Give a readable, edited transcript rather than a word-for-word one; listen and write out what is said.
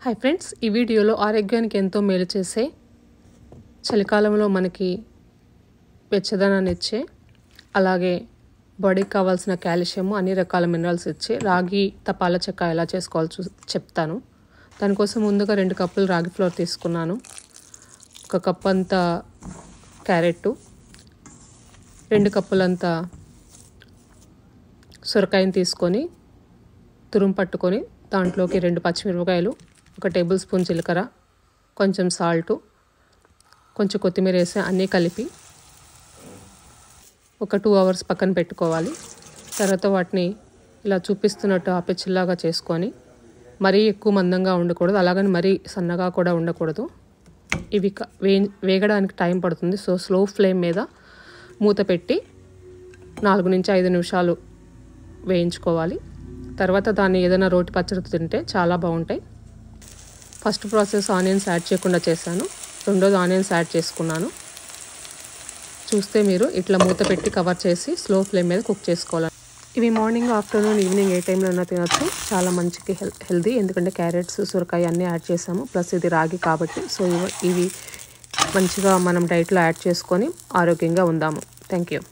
Hi friends, ఈ వీడియోలో ఆరోగ్యానికి ఎంతో మేలు చేసే, చలికాలంలో మనకి వెచ్చదనాన్ని ఇచ్చే, అలాగే బాడీకి కావాల్సిన కాల్షియం అన్ని రకాల మినరల్స్ ఇచ్చే రాగి తపాల చెక్క ఎలా చేసుకోవాలో చెప్తాను. దానికోసం ముందుగా 2 కప్పులు రాగి ఫ్లోర్ తీసుకున్నాను. 1 కప్ అంత క్యారెట్, 2 కప్పులంత సొరకాయని తీసుకొని తురుము పట్టుకొని దాంట్లోకి 2 పచ్చిమిరపకాయలు, 1 టేబుల్ స్పూన్ జీలకర్ర, కొంచెం సాల్టు, కొంచెం కొత్తిమీర వేసి అన్నీ కలిపి ఒక 2 అవర్స్ పక్కన పెట్టుకోవాలి. తర్వాత వాటిని ఇలా చూపిస్తున్నట్టు ఆపెచ్చిల్లాగా చేసుకొని, మరీ ఎక్కువ మందంగా ఉండకూడదు, అలాగని మరీ సన్నగా కూడా ఉండకూడదు. ఇవి వేగడానికి టైం పడుతుంది. సో స్లో ఫ్లేమ్ మీద మూత పెట్టి 4 నుంచి 5 నిమిషాలు వేయించుకోవాలి. తర్వాత దాన్ని ఏదైనా రోటి పచ్చడితో తింటే చాలా బాగుంటాయి. ఫస్ట్ ప్రాసెస్ ఆనియన్స్ యాడ్ చేయకుండా చేశాను. రెండోది ఆనియన్స్ యాడ్ చేసుకున్నాను. చూస్తే మీరు ఇట్లా మూత పెట్టి కవర్ చేసి స్లో ఫ్లేమ్ మీద కుక్ చేసుకోవాలి. ఇవి మార్నింగ్, ఆఫ్టర్నూన్, ఈవినింగ్ ఏ టైంలో అయినా తినచ్చు. చాలా మంచికి హెల్దీ, ఎందుకంటే క్యారెట్స్, సొరకాయ అన్నీ యాడ్ చేసాము. ప్లస్ ఇది రాగి కాబట్టి సో ఇవి మంచిగా మనం డైట్లో యాడ్ చేసుకొని ఆరోగ్యంగా ఉందాము. Thank you.